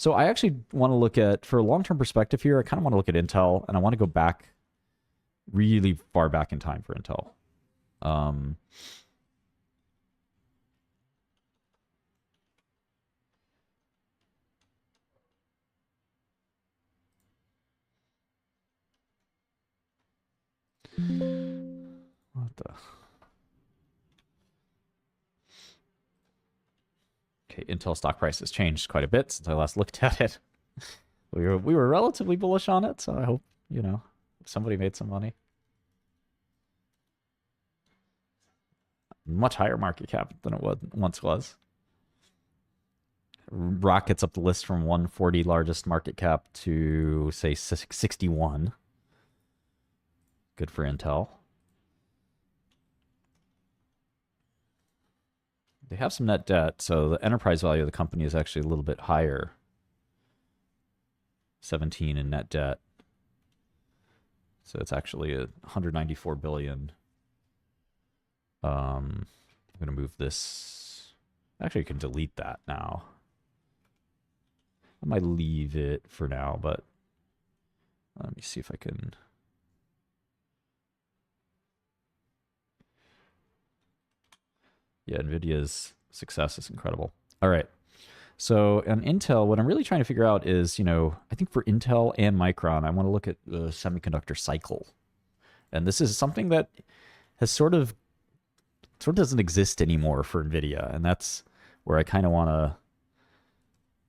So I actually want to look at, for a long-term perspective here, I kind of want to look at Intel, and I want to go back really far back in time for Intel. What the? Okay, Intel stock price has changed quite a bit since I last looked at it. We were relatively bullish on it, so I hope, somebody made some money. Much higher market cap than it once was. Rockets up the list from 140 largest market cap to, say, 61. Good for Intel. They have some net debt, so the enterprise value of the company is actually a little bit higher. 17 in net debt. So it's actually 194 billion. I'm going to move this. Actually, you can delete that now. I might leave it for now, but let me see if I can. Yeah, Nvidia's success is incredible. All right. So on Intel, what I'm really trying to figure out is, I think for Intel and Micron, I want to look at the semiconductor cycle. And this is something that has sort of doesn't exist anymore for Nvidia. And that's where I kind of want to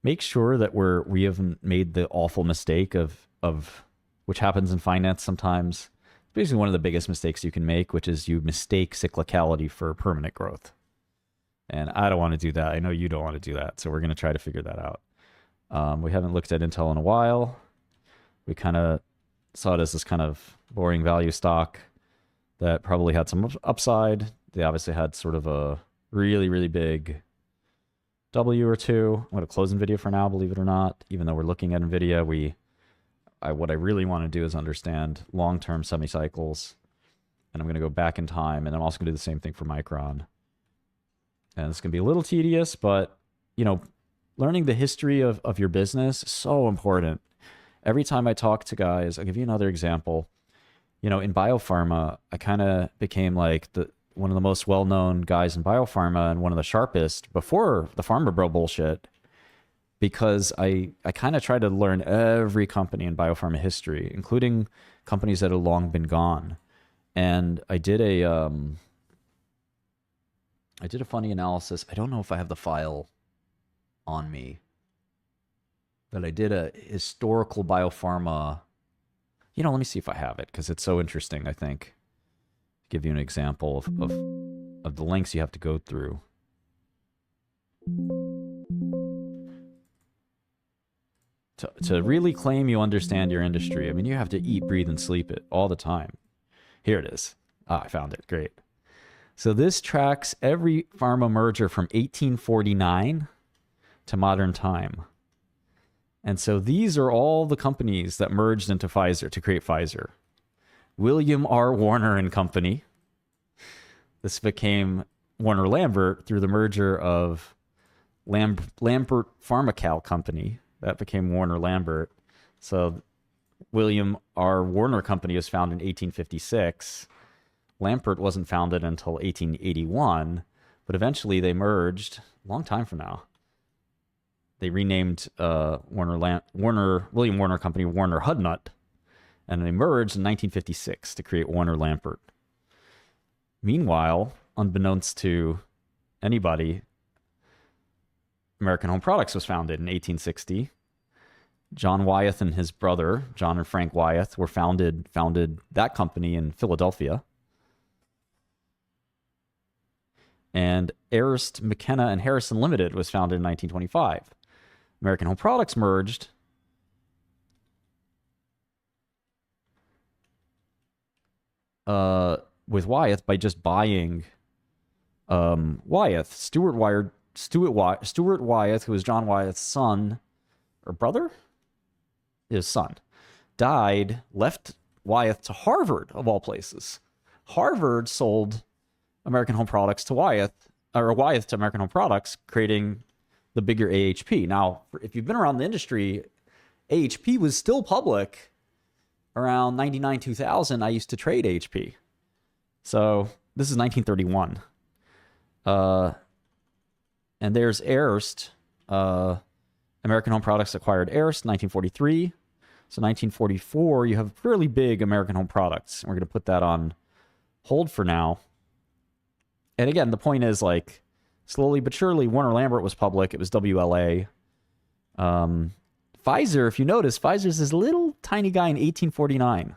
make sure that we haven't made the awful mistake of which happens in finance sometimes. Basically one of the biggest mistakes you can make, which is you mistake cyclicality for permanent growth. And I don't want to do that. I know you don't want to do that. So we're going to try to figure that out. We haven't looked at Intel in a while. We kind of saw it as this kind of boring value stock that probably had some upside. They obviously had sort of a really, really big W or two. I'm going to close NVIDIA for now, believe it or not. Even though we're looking at NVIDIA, what I really want to do is understand long-term semi-cycles. And I'm going to go back in time. And I'm also going to do the same thing for Micron. And it's going to be a little tedious, but, learning the history of your business is so important. Every time I talk to guys, I'll give you another example. In biopharma, I kind of became like one of the most well-known guys in biopharma and one of the sharpest before the pharma bro bullshit, because I kind of tried to learn every company in biopharma history, including companies that have long been gone. And I did a funny analysis. I don't know if I have the file on me, but I did a historical biopharma. Let me see if I have it, because it's so interesting, I think. Give you an example of the lengths you have to go through. To really claim you understand your industry. I mean, you have to eat, breathe, and sleep it all the time. Here it is. I found it. Great. So this tracks every pharma merger from 1849 to modern time. And so these are all the companies that merged into Pfizer to create Pfizer. William R. Warner and Company. This became Warner Lambert through the merger of Lambert Pharmacal Company. That became Warner Lambert. So William R. Warner Company was founded in 1856. Lambert wasn't founded until 1881, but eventually they merged a long time from now. They renamed William Warner Company Warner Hudnut, and they merged in 1956 to create Warner Lambert. Meanwhile, unbeknownst to anybody, American Home Products was founded in 1860. John Wyeth and his brother, John and Frank Wyeth, founded that company in Philadelphia. And Arist, McKenna, and Harrison Limited was founded in 1925. American Home Products merged with Wyeth by just buying Wyeth. Stuart Wyeth, who was John Wyeth's son or brother, his son, died, left Wyeth to Harvard, of all places. Harvard sold American Home Products to Wyeth, or Wyeth to American Home Products, creating the bigger AHP. Now, if you've been around the industry, AHP was still public around 99, 2000. I used to trade AHP. So this is 1931. And there's Airst. American Home Products acquired Airst, 1943. So 1944, you have fairly big American Home Products. And we're going to put that on hold for now. And again, the point is, like, slowly but surely, Warner Lambert was public. It was WLA. Pfizer, if you notice, Pfizer's this little tiny guy in 1849,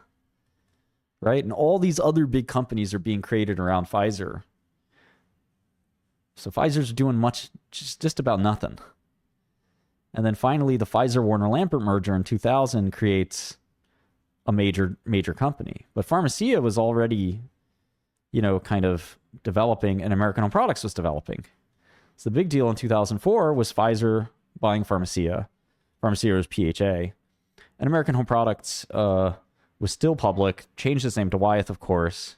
right? And all these other big companies are being created around Pfizer. So Pfizer's doing just about nothing. And then finally, the Pfizer-Warner Lambert merger in 2000 creates a major company. But Pharmacia was already, kind of developing, and American Home Products was developing. So the big deal in 2004 was Pfizer buying Pharmacia. Pharmacia was PHA. And American Home Products was still public, changed its name to Wyeth, of course.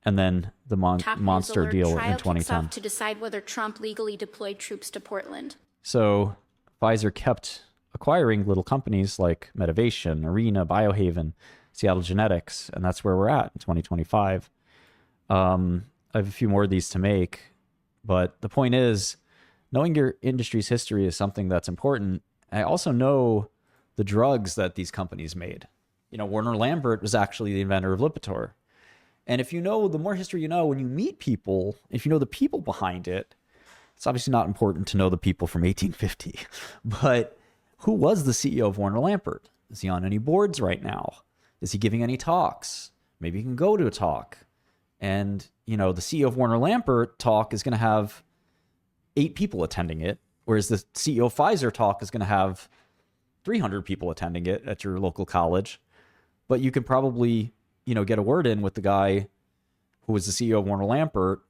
And then the monster deal in 2010. To decide whether Trump legally deployed troops to Portland. So Pfizer kept acquiring little companies like Medivation, Arena, Biohaven, Seattle Genetics, and that's where we're at in 2025. I have a few more of these to make, but the point is, knowing your industry's history is something that's important. I also know the drugs that these companies made. Warner Lambert was actually the inventor of Lipitor. And if you know, the more history you know, when you meet people, if you know the people behind it, it's obviously not important to know the people from 1850, but who was the CEO of Warner Lambert? Is he on any boards right now? Is he giving any talks? Maybe he can go to a talk. And, the CEO of Warner Lambert talk is going to have 8 people attending it, whereas the CEO of Pfizer talk is going to have 300 people attending it at your local college. But you can probably, get a word in with the guy who was the CEO of Warner Lambert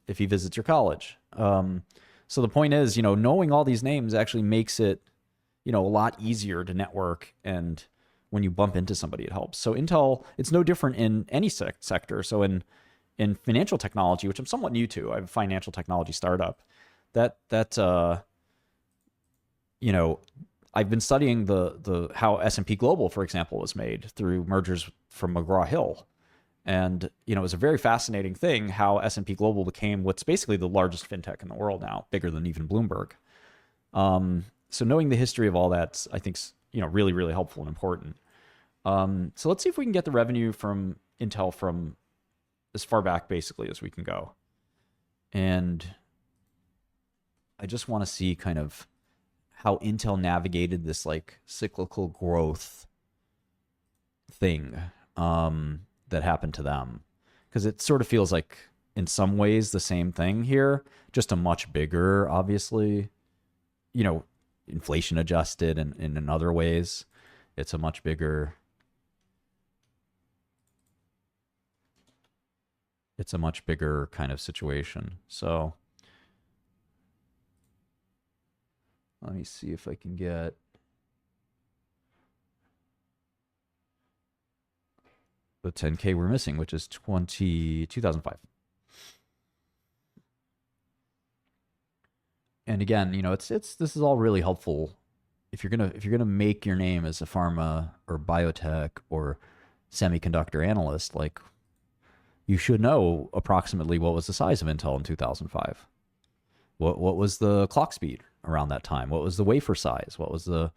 if he visits your college. So the point is, knowing all these names actually makes it, a lot easier to network, and when you bump into somebody, it helps. So Intel, it's no different in any sector. So in financial technology, which I'm somewhat new to, I have a financial technology startup. I've been studying the how S&P Global, for example, was made through mergers from McGraw-Hill. And, it was a very fascinating thing how S&P Global became what's basically the largest fintech in the world now, bigger than even Bloomberg. So knowing the history of all that, I think, really, really helpful and important. So let's see if we can get the revenue from Intel from as far back, basically, as we can go. And I just want to see kind of how Intel navigated this, like, cyclical growth thing that happened to them. Because it sort of feels like, in some ways, the same thing here, just a much bigger, obviously, inflation adjusted, and in other ways, it's a much bigger kind of situation. So let me see if I can get the 10K we're missing, which is 2005. And again, this is all really helpful if you're gonna make your name as a pharma or biotech or semiconductor analyst. Like, you should know approximately what was the size of Intel in 2005. What was the clock speed around that time? What was the wafer size? What was the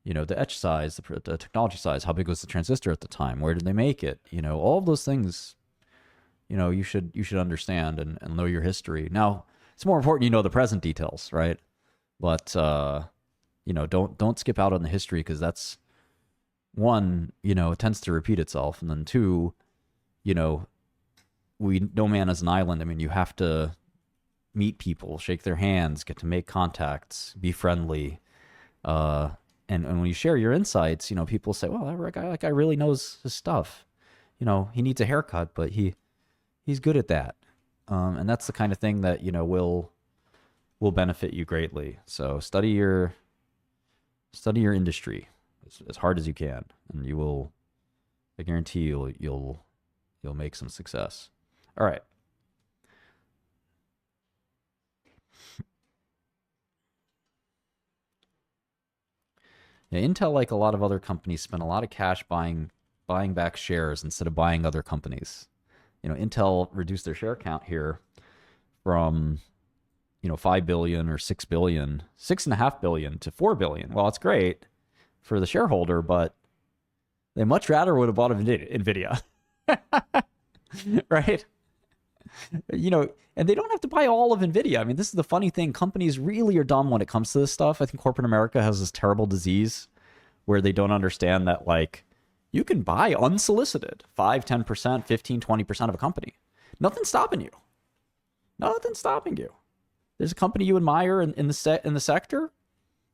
the etch size, the technology size? How big was the transistor at the time? Where did they make it? All of those things, you should understand and know your history. Now, it's more important you know the present details, right? But don't skip out on the history, because that's one, it tends to repeat itself, and then two, no man is an island. I mean, you have to meet people, shake their hands, get to make contacts, be friendly, and when you share your insights, people say, well, that guy really knows his stuff. He needs a haircut, but he's good at that. And that's the kind of thing that, will benefit you greatly. So study your industry as hard as you can, and you will, I guarantee you'll make some success. All right. Yeah, Intel, like a lot of other companies, spent a lot of cash buying back shares instead of buying other companies. Intel reduced their share count here from 5 billion or 6 billion, 6.5 billion to 4 billion. Well, it's great for the shareholder, but they much rather would have bought Nvidia. Right? And they don't have to buy all of Nvidia. I mean, this is the funny thing. Companies really are dumb when it comes to this stuff. I think corporate America has this terrible disease where they don't understand that, like, you can buy unsolicited 5, 10%, 15, 20% of a company. Nothing's stopping you. Nothing's stopping you. There's a company you admire in the sector,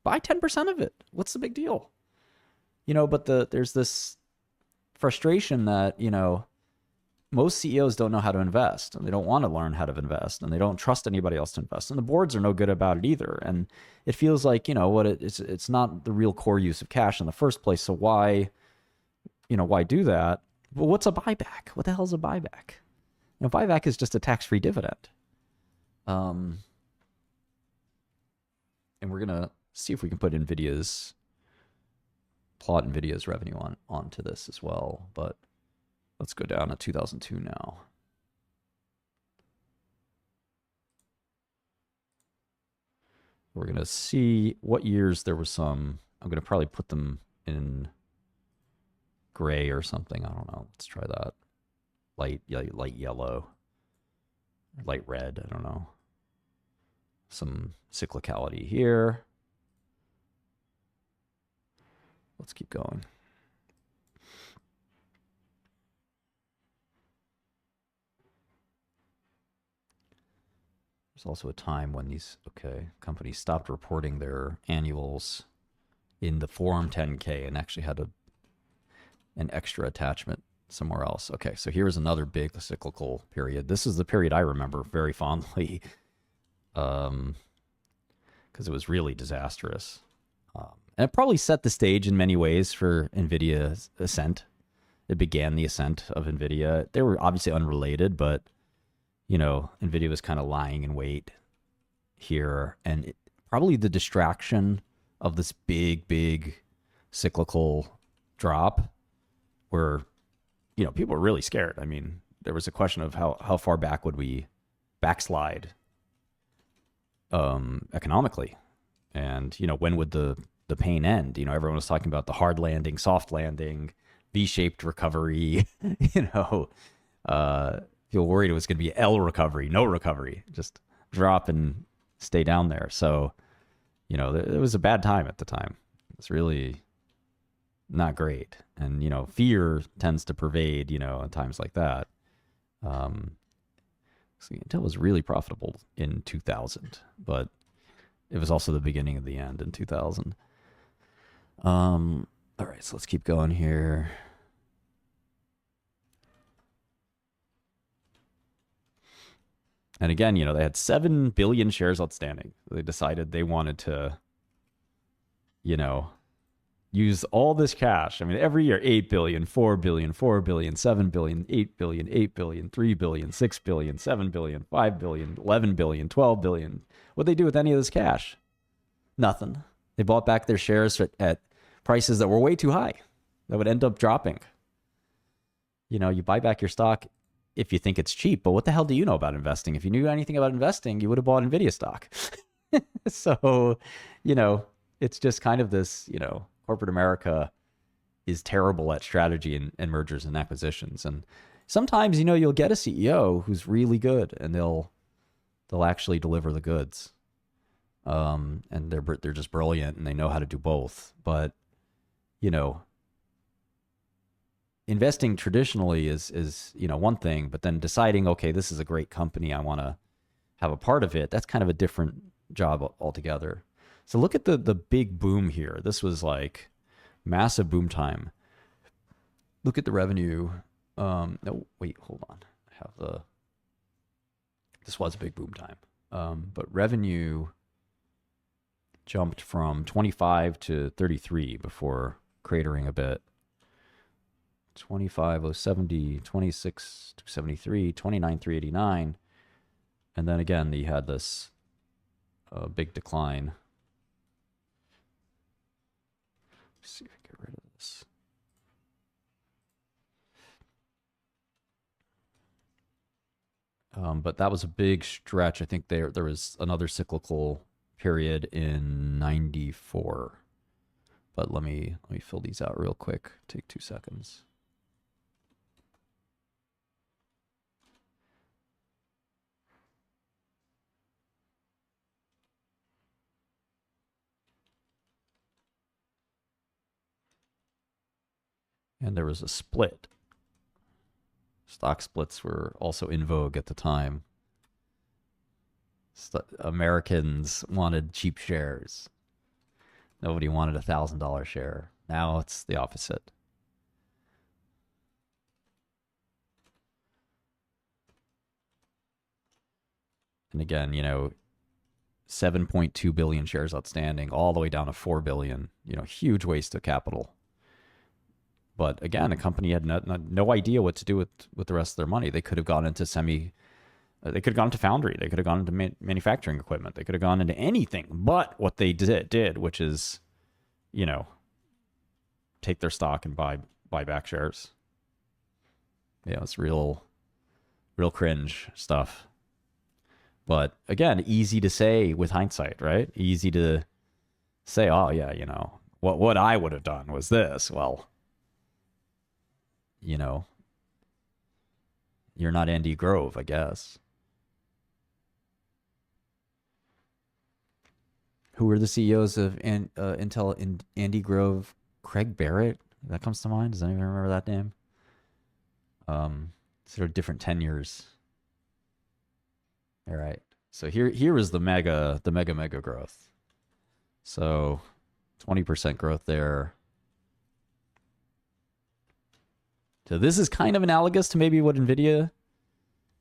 buy 10% of it. What's the big deal? But there's this frustration that, most CEOs don't know how to invest, and they don't want to learn how to invest, and they don't trust anybody else to invest. And the boards are no good about it either. And it feels like, it's not the real core use of cash in the first place. So why do that? Well, what's a buyback? What the hell is a buyback? Buyback is just a tax-free dividend. And we're going to see if we can plot Nvidia's revenue onto this as well. But let's go down to 2002 now. We're going to see what years there was some. I'm going to probably put them in gray or something. I don't know. Let's try that. Light yellow. Light red. I don't know. Some cyclicality here. Let's keep going. There's also a time when these companies stopped reporting their annuals in the Form 10K and actually had an extra attachment somewhere else. Okay, so here's another big cyclical period. This is the period I remember very fondly because it was really disastrous. And it probably set the stage in many ways for NVIDIA's ascent. It began the ascent of NVIDIA. They were obviously unrelated, but NVIDIA was kind of lying in wait here. And probably the distraction of this big cyclical drop where, people were really scared. I mean, there was a question of how far back would we backslide economically? And, when would the pain end? Everyone was talking about the hard landing, soft landing, V-shaped recovery, people worried it was going to be L recovery, no recovery, just drop and stay down there. So, it was a bad time at the time. It's really not great. And, fear tends to pervade, in times like that. So Intel was really profitable in 2000, but it was also the beginning of the end in 2000. All right, so let's keep going here. And again, they had 7 billion shares outstanding. They decided they wanted to, use all this cash. I mean, every year, 8 billion, 4 billion, 4 billion, 7 billion, 8 billion, 8 billion, 3 billion, 6 billion, 7 billion, 5 billion, 11 billion, 12 billion. What'd they do with any of this cash? Nothing. They bought back their shares at prices that were way too high that would end up dropping. You buy back your stock if you think it's cheap, but what the hell do you know about investing? If you knew anything about investing, you would have bought Nvidia stock. So, it's just kind of this, corporate America is terrible at strategy and mergers and acquisitions. And sometimes, you'll get a CEO who's really good and they'll actually deliver the goods. And they're just brilliant and they know how to do both. But, investing traditionally is one thing, but then deciding, okay, this is a great company, I want to have a part of it. That's kind of a different job altogether. So look at the big boom here. This was like massive boom time. Look at the revenue. No, wait, hold on. This was a big boom time. But revenue jumped from 25 to 33 before cratering a bit. 25, 070, 26, 273, 29, 389. And then again, he had this big decline. Let's see if I get rid of this. But that was a big stretch. I think there was another cyclical period in '94. But let me fill these out real quick. Take 2 seconds. And there was a split. Stock splits were also in vogue at the time. Americans wanted cheap shares. Nobody wanted a $1,000 share. Now it's the opposite. And again, 7.2 billion shares outstanding, all the way down to 4 billion. Huge waste of capital. But again, a company had no idea what to do with the rest of their money. They could have gone into they could have gone into foundry. They could have gone into manufacturing equipment. They could have gone into anything but what they did, which is, take their stock and buy back shares. Yeah, it's real cringe stuff. But again, easy to say with hindsight, right? Easy to say, oh yeah, what I would have done was this. Well, you're not Andy Grove, I guess. Who were the CEOs of Intel? Andy Grove, Craig Barrett. That comes to mind. Does anyone remember that name? Sort of different tenures. All right. So here is the mega growth. So 20% growth there. So this is kind of analogous to maybe what Nvidia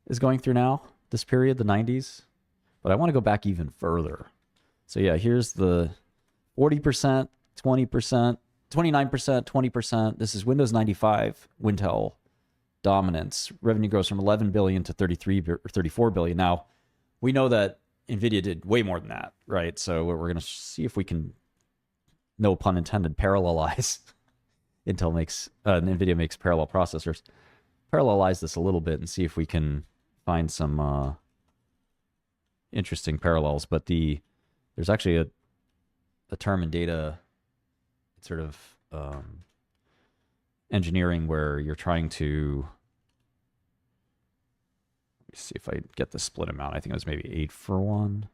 is going through now, this period, the 90s. But I want to go back even further. So yeah, here's the 40%, 20%, 29%, 20%. This is Windows 95, Wintel dominance. Revenue grows from 11 billion to 33 or 34 billion. Now, we know that Nvidia did way more than that, right? So we're going to see if we can, no pun intended, parallelize. Nvidia makes parallel processors. Parallelize this a little bit and see if we can find some interesting parallels. But there's actually a term in data, sort of engineering, where you're trying to, let me see if I get the split amount. I think it was maybe 8-for-1.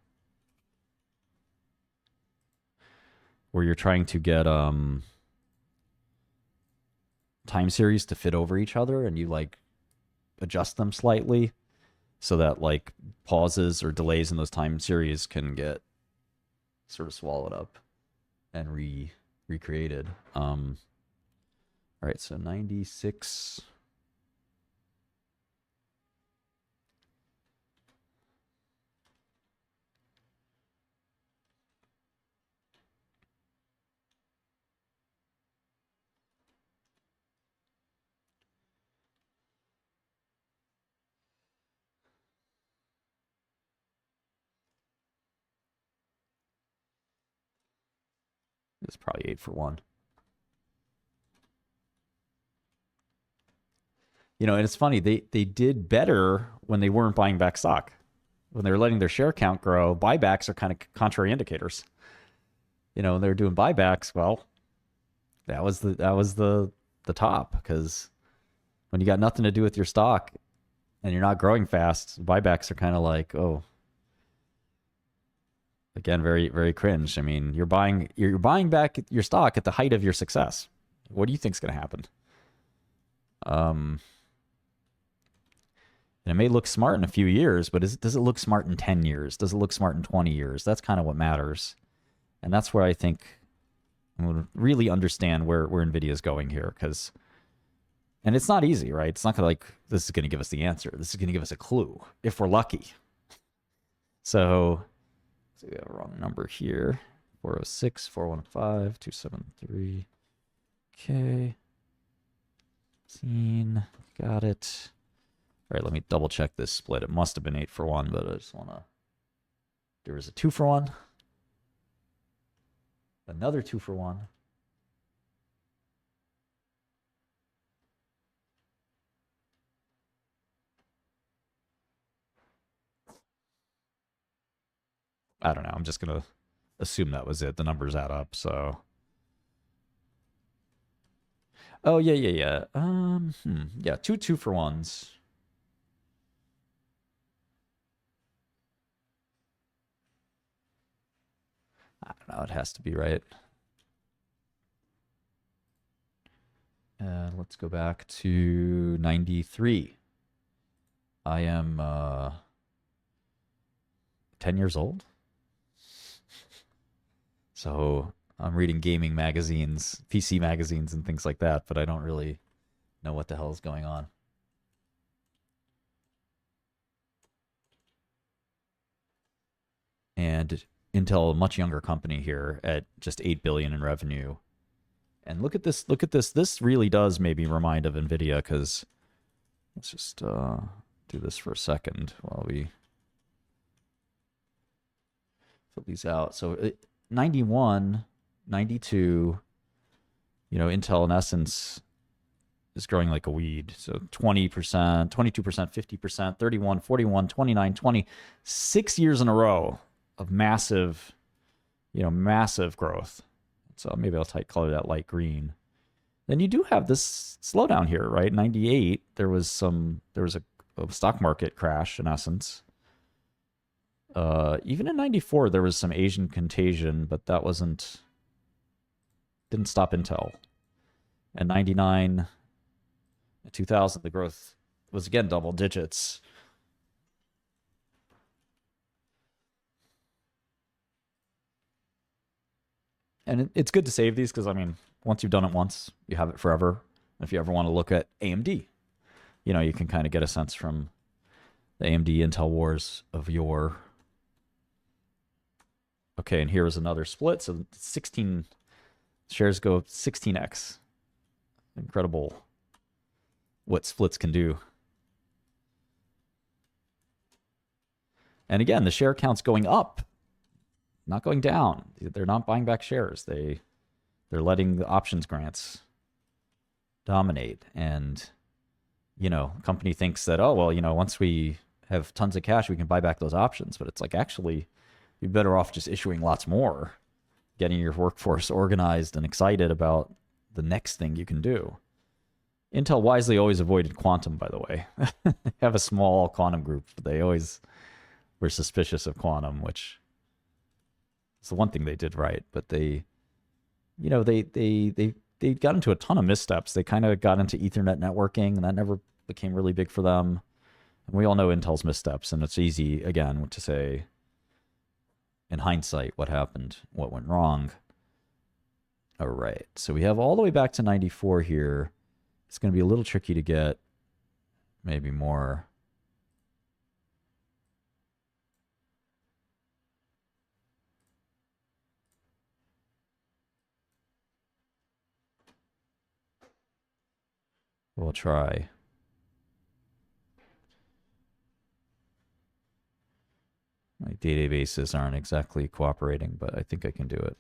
Where you're trying to get time series to fit over each other, and you adjust them slightly so that pauses or delays in those time series can get sort of swallowed up and recreated. All right, so 96. It's probably 8-for-1. And it's funny, they did better when they weren't buying back stock. When they were letting their share count grow, buybacks are kind of contrary indicators. When they were doing buybacks, well, that was the top, because when you got nothing to do with your stock and you're not growing fast, buybacks are kind of oh. Again, very, very cringe. I mean, you're buying back your stock at the height of your success. What do you think is going to happen? And it may look smart in a few years, but does it look smart in 10 years? Does it look smart in 20 years? That's kind of what matters. And that's where I think I'm going to really understand where Nvidia is going here. And it's not easy, right? It's not going to this is going to give us the answer. This is going to give us a clue, if we're lucky. So we have a wrong number here. 406, 415, 273. Okay. 15. Got it. All right, let me double check this split. It must have been 8-for-1, but I just want to. There was a 2-for-1. Another 2-for-1. I don't know. I'm just gonna assume that was it. The numbers add up. So. Oh yeah, yeah, yeah. Yeah, two for ones. I don't know. It has to be right. Let's go back to 93. I am 10 years old. So I'm reading gaming magazines, PC magazines, and things like that, but I don't really know what the hell is going on. And Intel, a much younger company here at just 8 billion in revenue. And look at this, look at this. This really does maybe remind of Nvidia, because let's just do this for a second while we fill these out. So 91, 92, Intel in essence is growing like a weed. So 20%, 22%, 50%, 31, 41, 29, 20, 6 years in a row of massive, massive growth. So maybe I'll color that light green. Then you do have this slowdown here, right? 98, there was a stock market crash in essence. Even in 94, there was some Asian contagion, but that didn't stop Intel. And 99, 2000, the growth was again double digits. And it's good to save these because, I mean, once you've done it once, you have it forever. If you ever want to look at AMD, you can kind of get a sense from the AMD Intel wars of yore. Okay, and here is another split. So 16 shares go 16x. Incredible what splits can do. And again, the share count's going up, not going down. They're not buying back shares. They're letting the options grants dominate. And, company thinks that, oh, well, once we have tons of cash, we can buy back those options. But it's like, actually, you're better off just issuing lots more, getting your workforce organized and excited about the next thing you can do. Intel wisely always avoided quantum, by the way. They have a small quantum group, but they always were suspicious of quantum, which is the one thing they did right. But they got into a ton of missteps. They kind of got into Ethernet networking, and that never became really big for them. And we all know Intel's missteps, and it's easy, again, to say, in hindsight, what happened, what went wrong. All right, so we have all the way back to 94 here. It's going to be a little tricky to get maybe more. We'll try. My databases aren't exactly cooperating, but I think I can do it.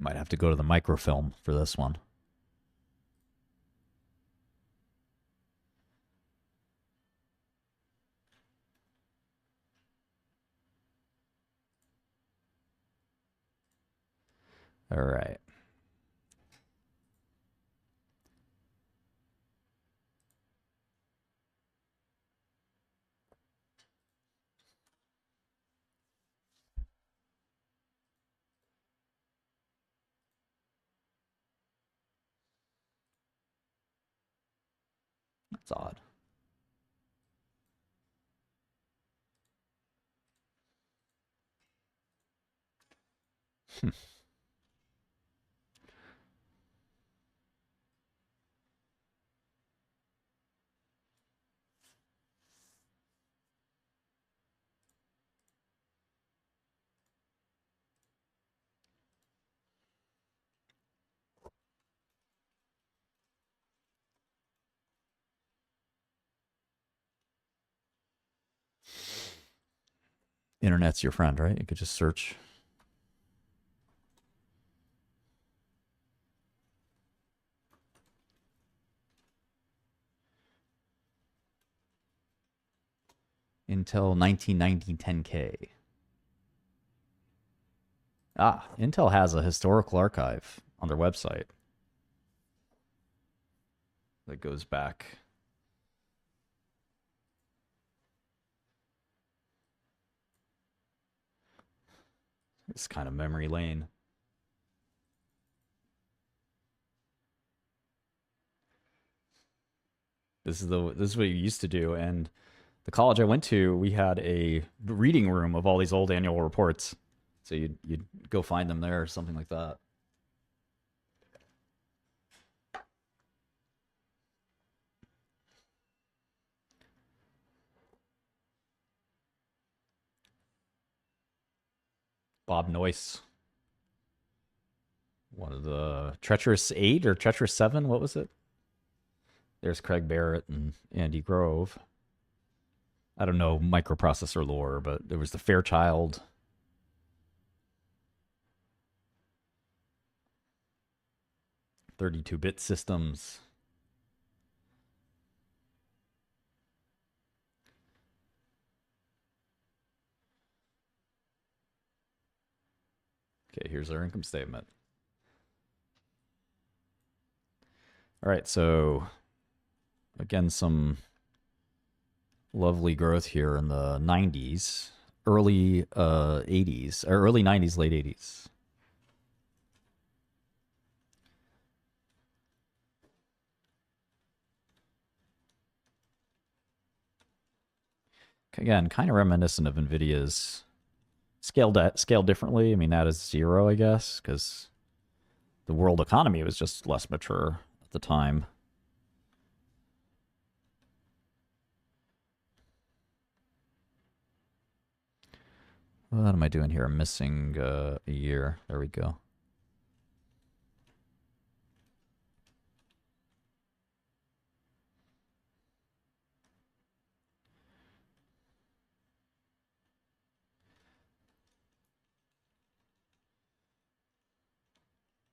Might have to go to the microfilm for this one. All right. That's odd. Internet's your friend, right? You could just search. Intel 1990 10K. Ah, Intel has a historical archive on their website that goes back. It's kind of memory lane. This is what you used to do, and the college I went to, we had a reading room of all these old annual reports. So you'd go find them there or something like that. Bob Noyce, one of the Treacherous Eight or Treacherous Seven. What was it? There's Craig Barrett and Andy Grove. I don't know microprocessor lore, but there was the Fairchild. "32-bit systems." Okay, here's our income statement. All right, so again, some lovely growth here in the 90s, early 80s, or early 90s, late 80s. Again, kind of reminiscent of Nvidia's scaled differently. I mean, that is zero, I guess, because the world economy was just less mature at the time. What am I doing here? I'm missing a year. There we go.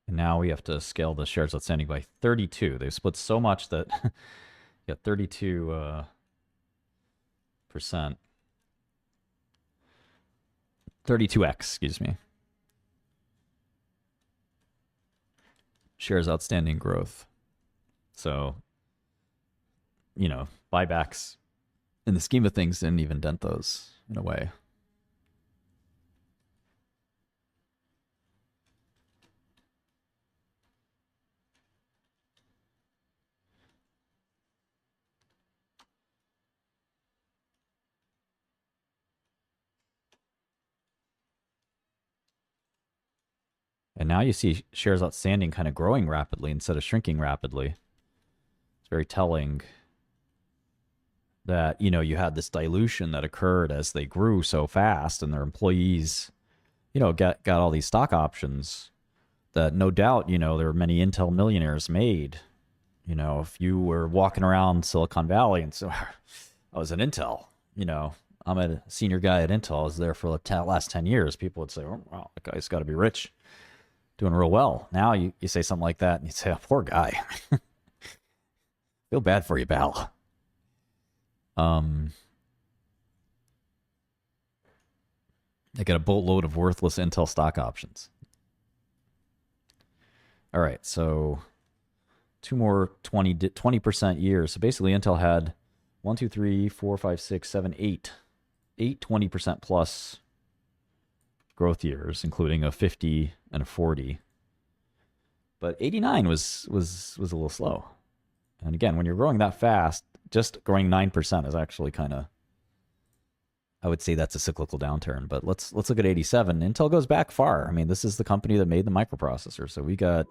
And now we have to scale the shares outstanding by 32. They've split so much that you got 32 percent. 32x, excuse me. Shares outstanding growth. So, buybacks in the scheme of things didn't even dent those in a way. And now you see shares outstanding kind of growing rapidly instead of shrinking rapidly. It's very telling that, you had this dilution that occurred as they grew so fast and their employees, got all these stock options that no doubt, there were many Intel millionaires made. If you were walking around Silicon Valley and so I was at Intel, I'm a senior guy at Intel. I was there for the last 10 years. People would say, oh, wow, that guy's got to be rich, doing real well. Now you say something like that and you say, oh, poor guy. Feel bad for you, pal. They got a boatload of worthless Intel stock options. All right, so two more 20% years. So basically, Intel had 1, 2, 3, 4, 5, 6, 7, 8 20% plus growth years, including a 50 and a 40. But 89 was a little slow. And again, when you're growing that fast, just growing 9% is actually kind of, I would say that's a cyclical downturn. But let's look at 87. Intel goes back far. I mean, this is the company that made the microprocessor. So we got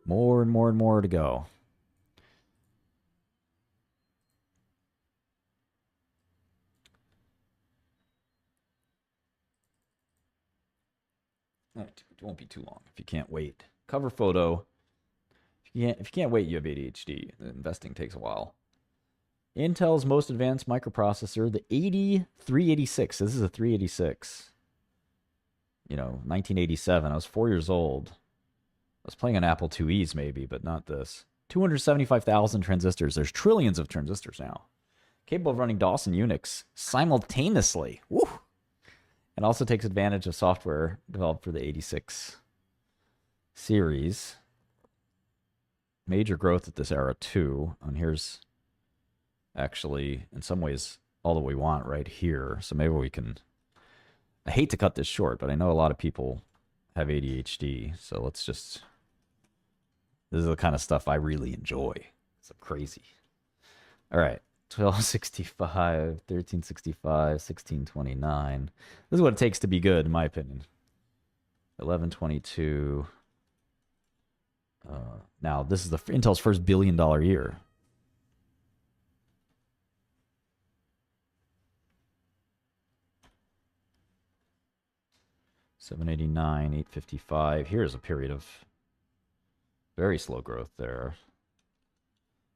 more and more and more to go. It won't be too long if you can't wait. Cover photo. If you can't wait, you have ADHD. Investing takes a while. Intel's most advanced microprocessor, the 8386. This is a 386. 1987. I was 4 years old. I was playing on Apple IIe's maybe, but not this. 275,000 transistors. There's trillions of transistors now. Capable of running DOS and Unix simultaneously. Woo! And also takes advantage of software developed for the 86 series. Major growth at this era too. And here's actually, in some ways, all that we want right here. So maybe we can... I hate to cut this short, but I know a lot of people have ADHD. So let's just... This is the kind of stuff I really enjoy. It's crazy. All right. 1265, 1365, 1629. This is what it takes to be good, in my opinion. 1122. Now, this is Intel's first $1 billion year. $789, $855. Here's a period of very slow growth there.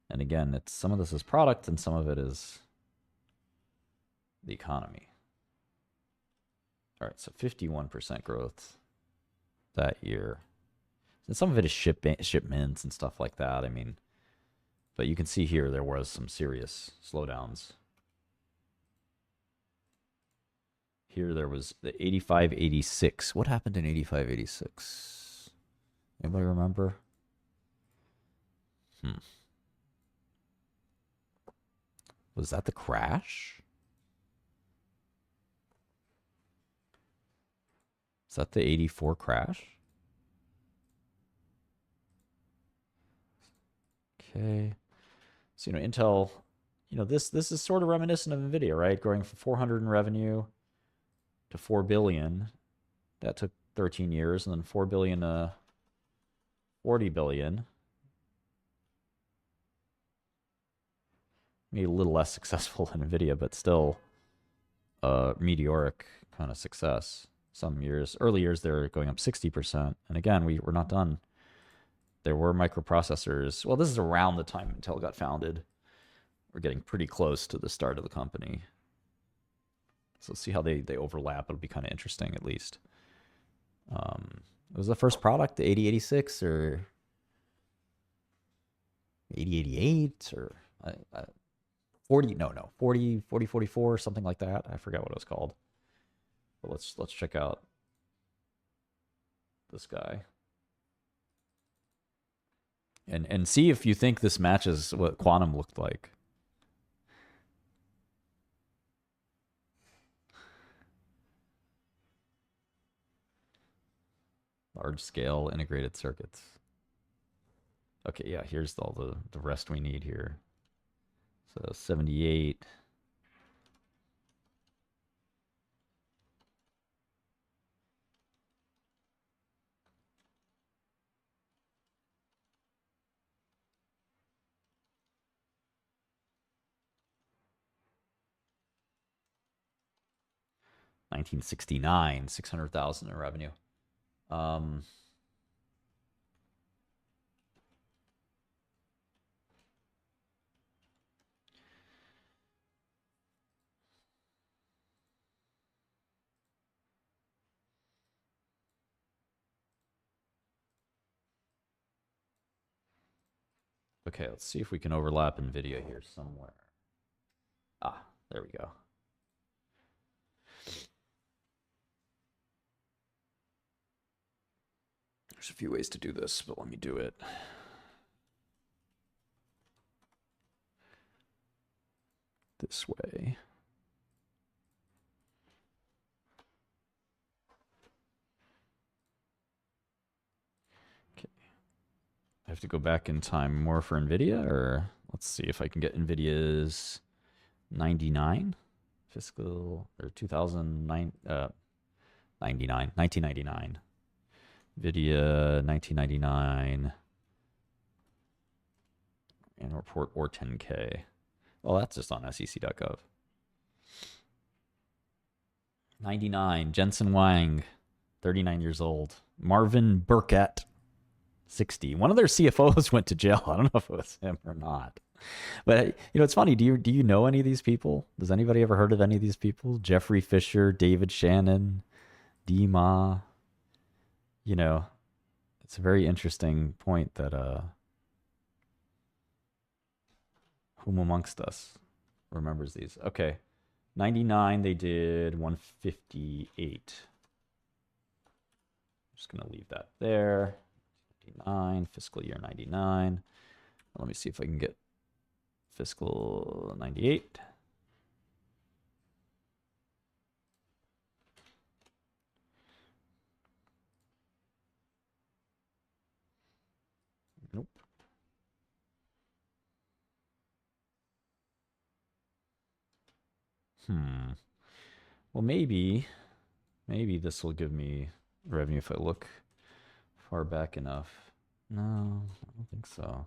And again, some of this is product and some of it is the economy. All right, so 51% growth that year. And some of it is shipments and stuff like that. I mean, but you can see here there was some serious slowdowns. Here there was the 8586. What happened in 8586? Anybody remember? Was that the crash? Is that the 84 crash? Okay. So, Intel, this is sort of reminiscent of Nvidia, right? Growing from 400 in revenue to 4 billion. That took 13 years, and then 4 billion to 40 billion. Maybe a little less successful than Nvidia, but still meteoric kind of success. Some years, early years, they're going up 60%. And again, we're not done. There were microprocessors. Well, this is around the time Intel got founded. We're getting pretty close to the start of the company. So let's see how they overlap. It'll be kind of interesting, at least. It was the first product, the 8086 or 8088 or 4044, something like that. I forgot what it was called. But let's check out this guy. And see if you think this matches what Quantum looked like. Large scale integrated circuits. Okay, yeah, here's all the rest we need here. So 78. $1969, 600,000 in revenue. Okay, let's see if we can overlap Nvidia here somewhere. Ah, there we go. There's a few ways to do this, but let me do it. This way. Okay. I have to go back in time more for Nvidia, or let's see if I can get Nvidia's 99 fiscal or 2009 1999. Nvidia 1999 annual report or 10K. Well, that's just on sec.gov. 99, Jensen Huang, 39 years old. Marvin Burkett, 60. One of their CFOs went to jail. I don't know if it was him or not. But it's funny. Do you know any of these people? Does anybody ever heard of any of these people? Jeffrey Fisher, David Shannon, Dima. You know, it's a very interesting point that whom amongst us remembers these? Okay, 99 they did 158. I'm just gonna leave that there. 99 fiscal year 99. Let me see if I can get fiscal 98. Nope. Well, maybe this will give me revenue if I look far back enough. No, I don't think so.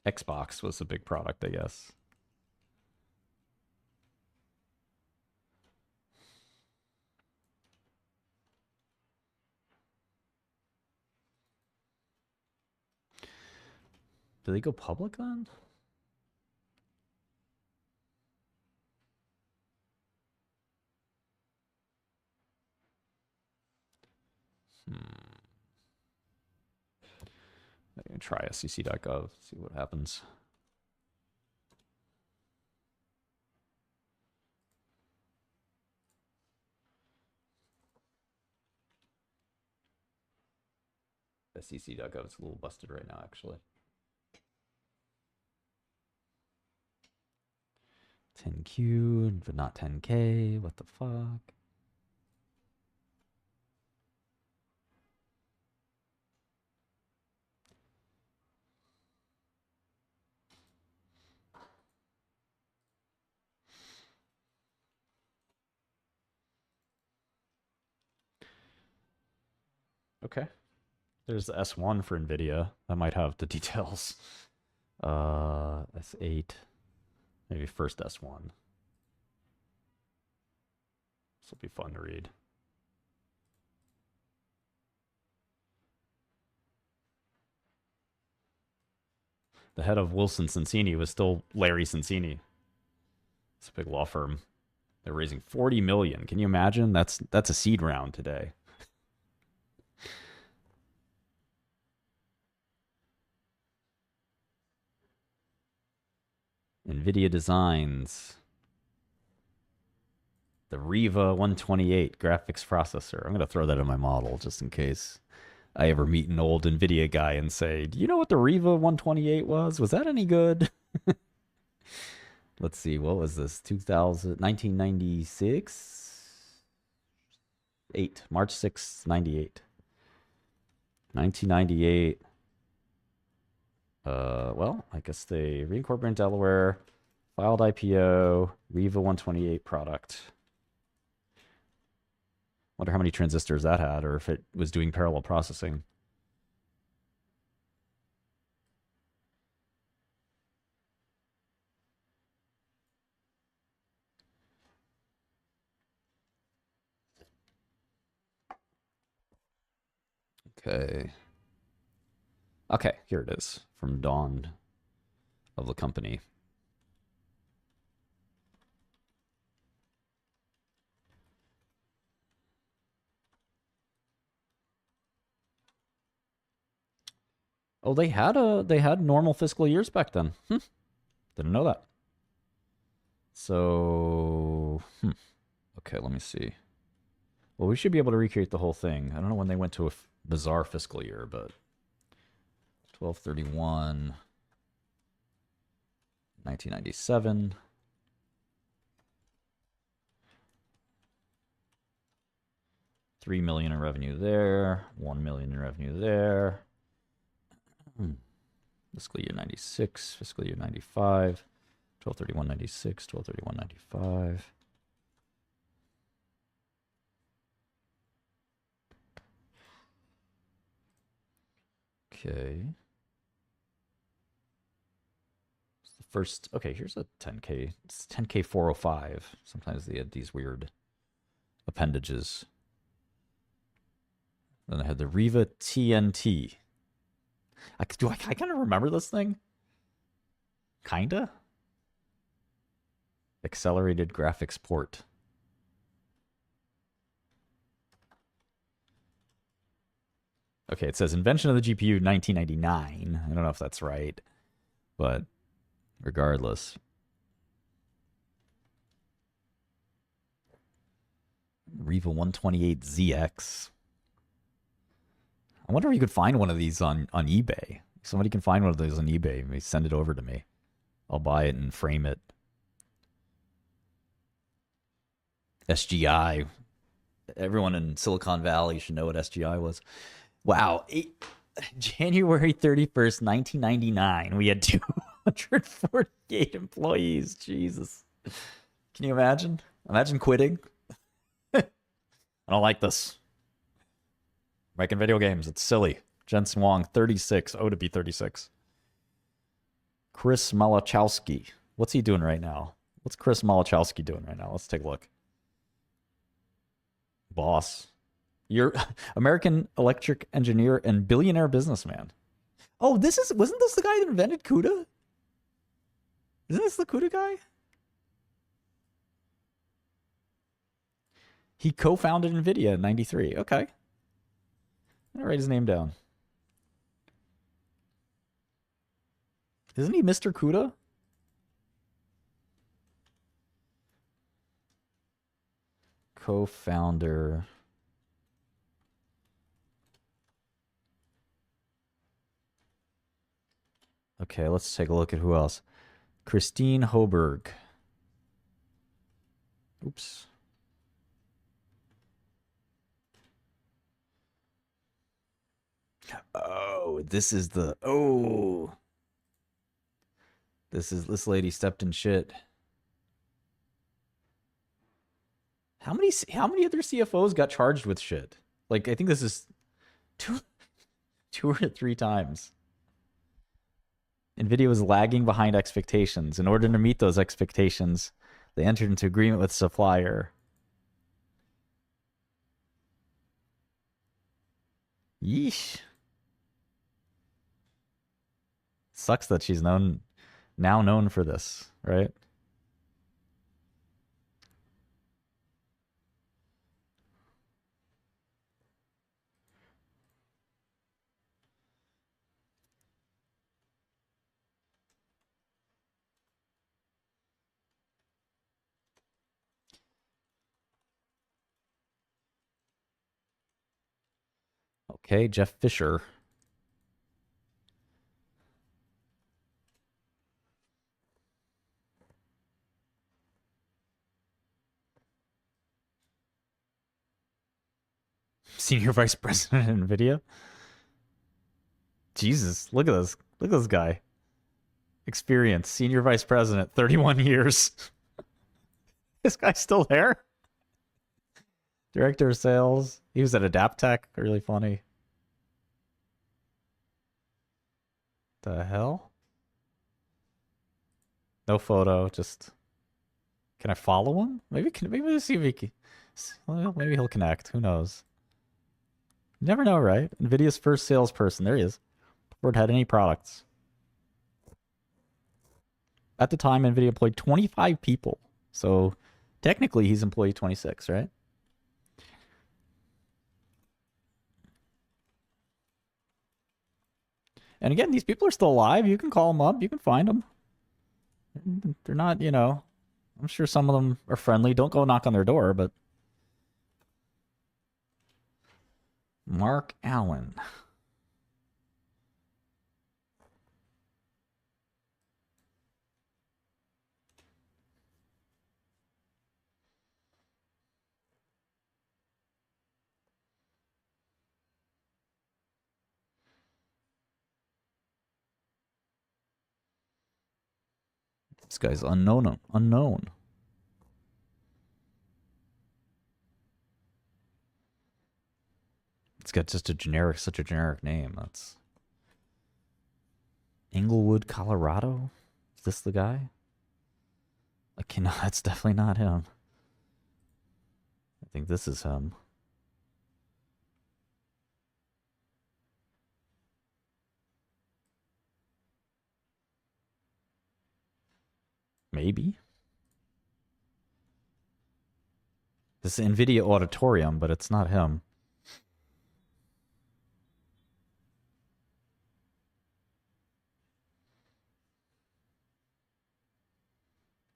Xbox was a big product, I guess. Did they go public then? I'm gonna try sec.gov, see what happens. sec.gov is a little busted right now, actually. 10Q, but not 10K. What the fuck? Okay. There's the S1 for Nvidia. That might have the details. S8. Maybe first S1. This will be fun to read. The head of Wilson Sonsini was still Larry Sonsini. It's a big law firm. They're raising 40 million. Can you imagine? That's a seed round today. Nvidia designs the Riva 128 graphics processor. I'm going to throw that in my model just in case I ever meet an old Nvidia guy and say, "Do you know what the Riva 128 was? Was that any good?" Let's see. What was this? 1996? 8. March 6th, 98. 1998. Well, I guess they reincorporated in Delaware, filed IPO, Riva 128 product. Wonder how many transistors that had, or if it was doing parallel processing. Okay. Okay, here it is from dawn of the company. Oh, they had normal fiscal years back then. Didn't know that. So, okay, let me see. Well, we should be able to recreate the whole thing. I don't know when they went to a bizarre fiscal year, but 12/31, 1997. $3 million in revenue there, $1 million in revenue there. Fiscal year 96, fiscal year 95, 12/31/96, 12/31/95. Okay. It's the first. Okay, here's a 10K. It's 10K 405. Sometimes they had these weird appendages. Then I had the Riva TNT. I kind of remember this thing. Kinda. Accelerated graphics port. Okay, it says invention of the GPU 1999. I don't know if that's right, but regardless. Riva 128ZX. I wonder if you could find one of these on eBay. If somebody can find one of those on eBay, maybe send it over to me. I'll buy it and frame it. SGI. Everyone in Silicon Valley should know what SGI was. Wow. January 31st, 1999. We had 248 employees. Jesus. Can you imagine? Imagine quitting. I don't like this. Making video games. It's silly. Jensen Wong, 36. Oh, to be 36. Chris Malachowski. What's he doing right now? What's Chris Malachowski doing right now? Let's take a look. Boss. You're American electric engineer and billionaire businessman. Oh, wasn't this the guy that invented CUDA? Isn't this the CUDA guy? He co-founded Nvidia in 93. Okay. I'll write his name down. Isn't he Mr. CUDA? Co-founder. Okay, let's take a look at who else. Christine Hoberg. Oops. Oh, this is the... Oh. This lady stepped in shit. How many other CFOs got charged with shit? Like, I think this is two or three times. Nvidia was lagging behind expectations. In order to meet those expectations, they entered into agreement with supplier. Yeesh. Sucks that she's now known for this, right? Okay, Jeff Fisher. Senior Vice President at Nvidia. Jesus, look at this. Look at this guy. Experience, Senior Vice President, 31 years. This guy's still there? Director of Sales. He was at Adaptec. Really funny. The hell? No photo. Just... Can I follow him? Maybe we'll see if he can... Well, maybe he'll connect. Who knows? You never know, right? Nvidia's first salesperson. There he is. Before it had any products. At the time, Nvidia employed 25 people. So technically, he's employee 26, right? And again, these people are still alive. You can call them up. You can find them. They're not, you know... I'm sure some of them are friendly. Don't go knock on their door, but... Mark Allen. This guy's unknown. It's got just such a generic name. That's Englewood, Colorado. Is this the guy? Okay, no, that's definitely not him. I think this is him. Maybe. This is Nvidia Auditorium, but it's not him.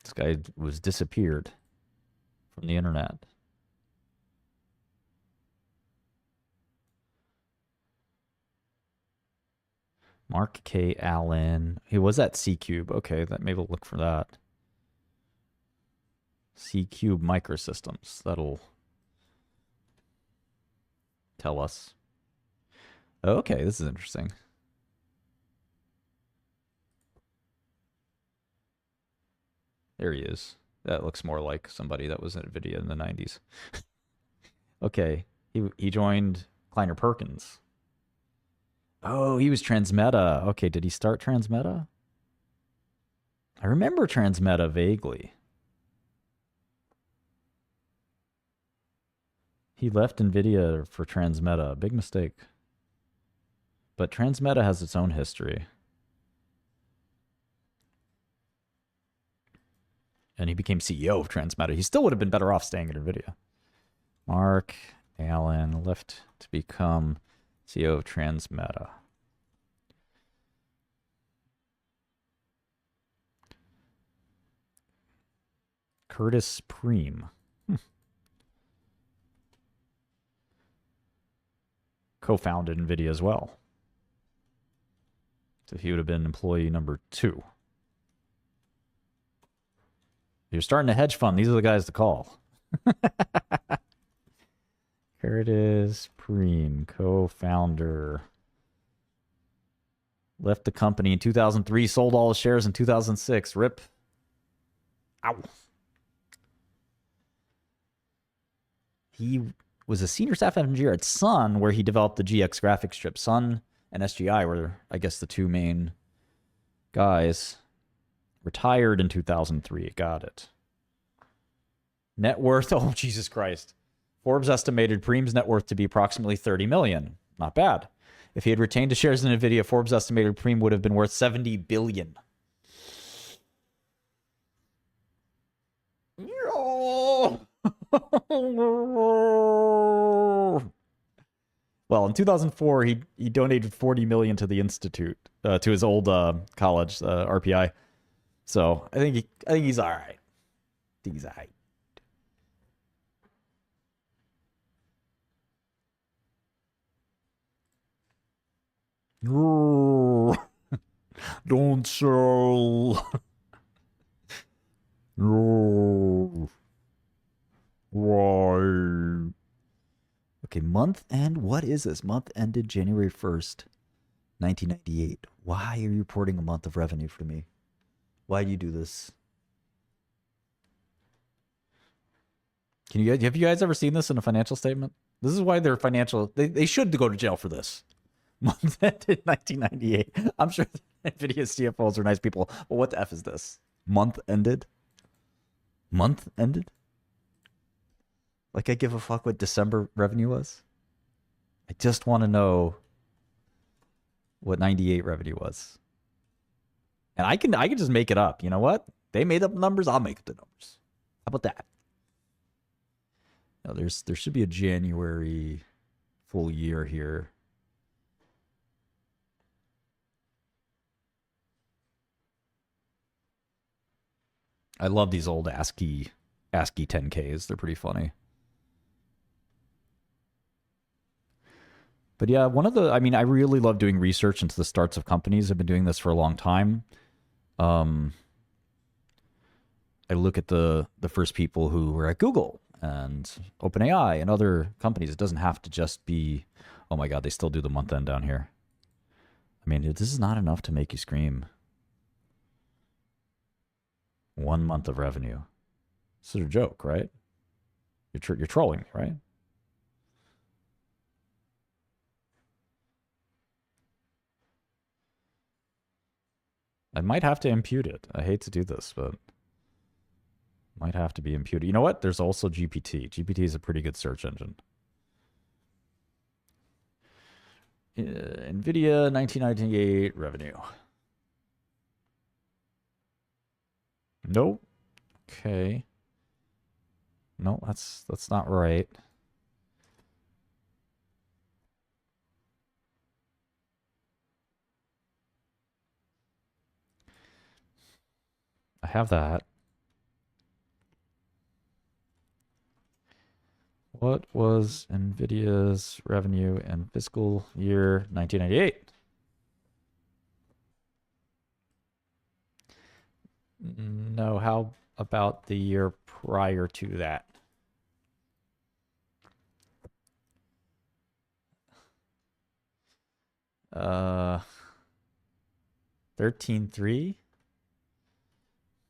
This guy was disappeared from the internet. Mark K. Allen. He was at C-Cube. Okay, maybe we'll look for that. C-Cube Microsystems. That'll tell us. Okay, this is interesting. There he is. That looks more like somebody that was at Nvidia in the 90s. Okay, he joined Kleiner Perkins. Oh, he was Transmeta. Okay, did he start Transmeta? I remember Transmeta vaguely. He left Nvidia for Transmeta. Big mistake. But Transmeta has its own history. And he became CEO of Transmeta. He still would have been better off staying at Nvidia. Mark Allen left to become CEO of Transmeta. Curtis Preem. Co-founded Nvidia as well. So he would have been employee number 2. If you're starting a hedge fund, these are the guys to call. Curtis Preem, co-founder. Left the company in 2003, sold all his shares in 2006. RIP. Ow. He was a senior staff engineer at Sun, where he developed the GX graphics chip. Sun and SGI were, I guess, the two main guys. Retired in 2003. Got it. Net worth. Oh, Jesus Christ. Forbes estimated Preem's net worth to be approximately $30 million. Not bad. If he had retained his shares in Nvidia, Forbes estimated Preem would have been worth $70 billion. Well, in 2004, he donated $40 million to the institute, to his old college, RPI. So I think he's all right. I think he's all right. Don't sell. No. Why? Okay, month end. What is this? Month ended January 1st, 1998. Why are you reporting a month of revenue for me? Why do you do this? Have you guys ever seen this in a financial statement? This is why they're financial. They should go to jail for this. Month ended 1998. I'm sure Nvidia CFOs are nice people. But what the F is this? Month ended? Month ended? Like I give a fuck what December revenue was? I just want to know what 98 revenue was. And I can just make it up. You know what? They made up numbers, I'll make up the numbers. How about that? Now there should be a January full year here. I love these old ASCII 10Ks. They're pretty funny. But yeah, I really love doing research into the starts of companies. I've been doing this for a long time. I look at the first people who were at Google and OpenAI and other companies. It doesn't have to just be, oh my God, they still do the month end down here. I mean, this is not enough to make you scream. 1 month of revenue. This is a joke, right? You're trolling me, right? I might have to impute it. I hate to do this, but might have to be imputed. You know what? There's also GPT. GPT is a pretty good search engine. Nvidia 1998 revenue. Nope. Okay. No, that's not right. I have that. What was Nvidia's revenue in fiscal year 1998? No, how about the year prior to that? Uh 13.3?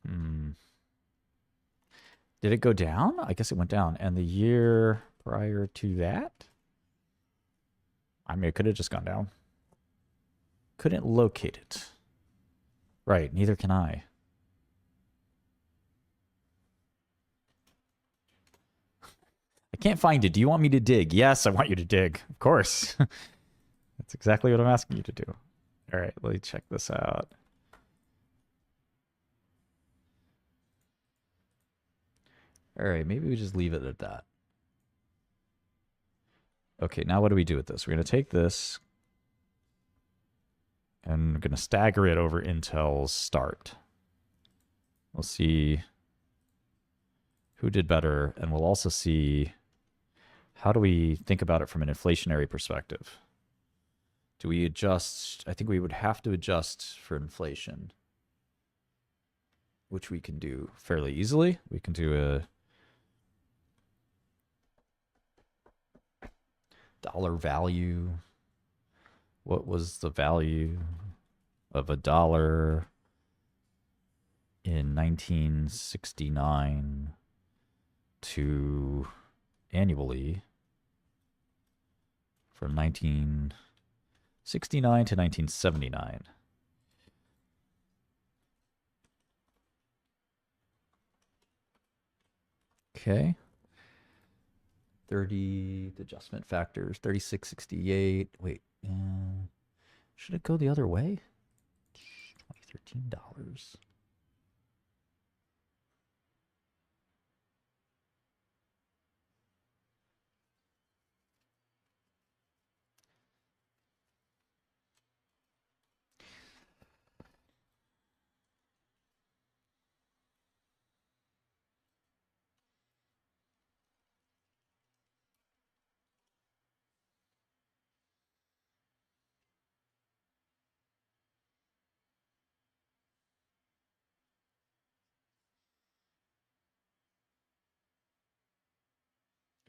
Hmm. Did it go down? I guess it went down. And the year prior to that? I mean, it could have just gone down. Couldn't locate it. Right, neither can I. I can't find it. Do you want me to dig? Yes, I want you to dig. Of course. That's exactly what I'm asking you to do. All right, let me check this out. All right, maybe we just leave it at that. Okay, now what do we do with this? We're going to take this and we're going to stagger it over Intel's start. We'll see who did better, and we'll also see how do we think about it from an inflationary perspective. Do we adjust? I think we would have to adjust for inflation, which we can do fairly easily. We can do a dollar value. What was the value of a dollar in 1969 to annually from 1969 to 1979? Okay. 30 adjustment factors, 3668. Wait, should it go the other way? $13.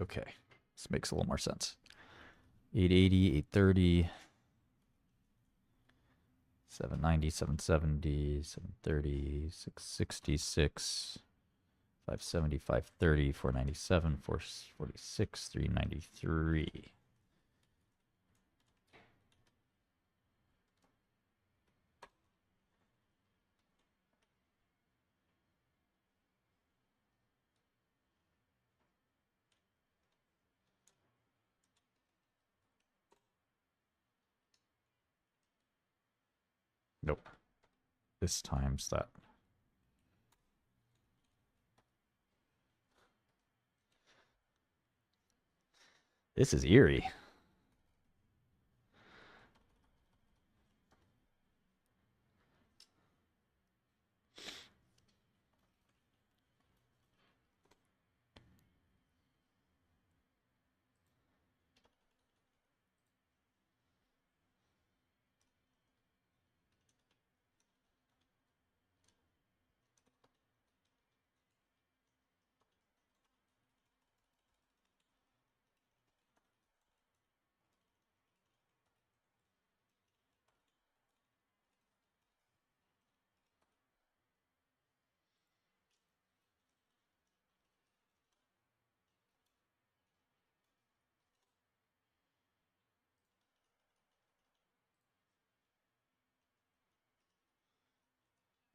Okay, this makes a little more sense. 880, 830, 790, 770, 730, 666, 570, 530, 497, 446, 393. Nope. This times that. This is eerie.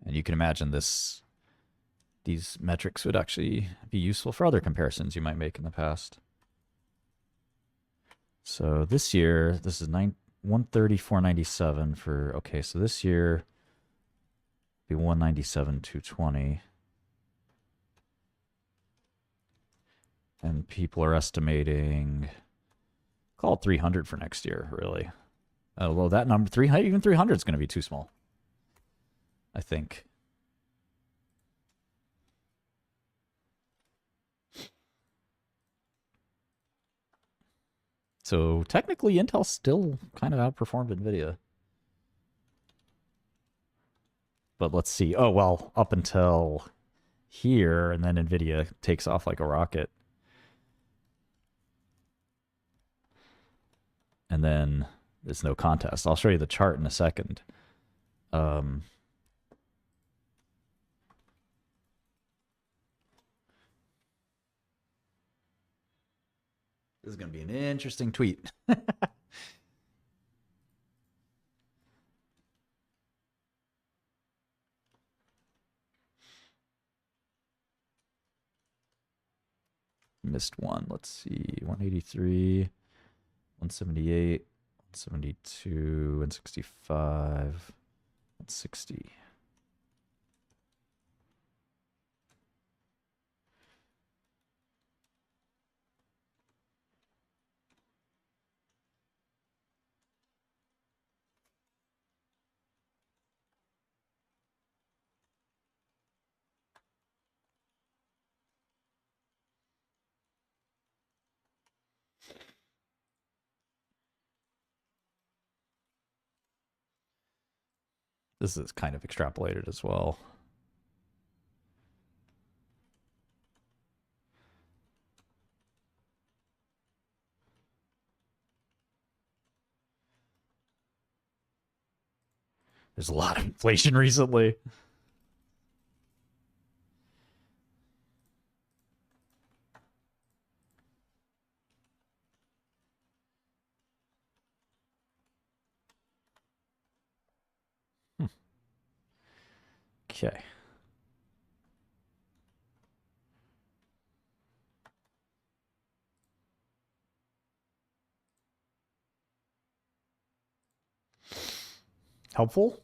And you can imagine these metrics would actually be useful for other comparisons you might make in the past. So this year, this is 134.97 for, okay, so this year be 197.220. And people are estimating, call it 300 for next year, really. Although that number, 300, even 300 is going to be too small, I think. So technically, Intel still kind of outperformed Nvidia. But let's see. Oh, well, up until here, and then Nvidia takes off like a rocket. And then there's no contest. I'll show you the chart in a second. This is going to be an interesting tweet. Missed one. Let's see. 183, 178, 172, 165, 160. This is kind of extrapolated as well. There's a lot of inflation recently. Okay. Helpful?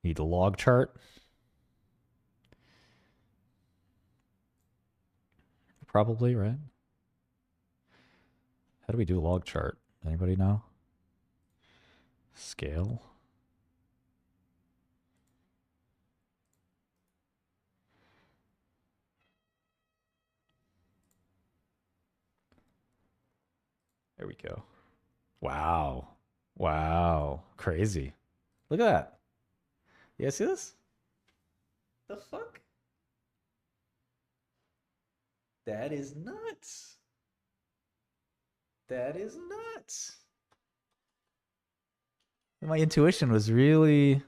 Need a log chart. Probably, right? How do we do a log chart? Anybody know? Scale. There we go. Wow. Wow. Crazy. Look at that. You guys see this? The fuck? That is nuts. That is nuts. My intuition was really,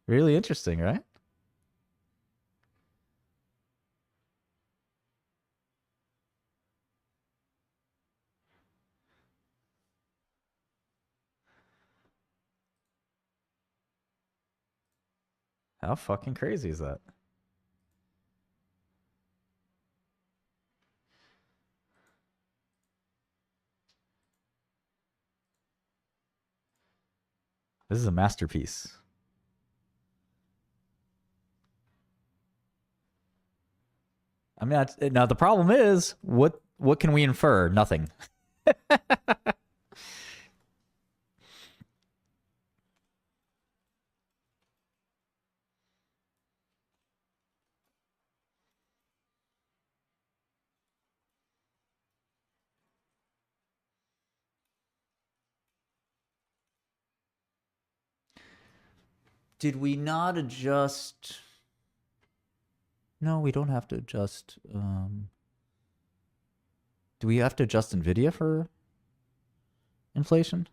really interesting, right? How fucking crazy is that? This is a masterpiece. I mean, now the problem is, what can we infer? Nothing. Did we not adjust? No, we don't have to adjust. Do we have to adjust Nvidia for inflation?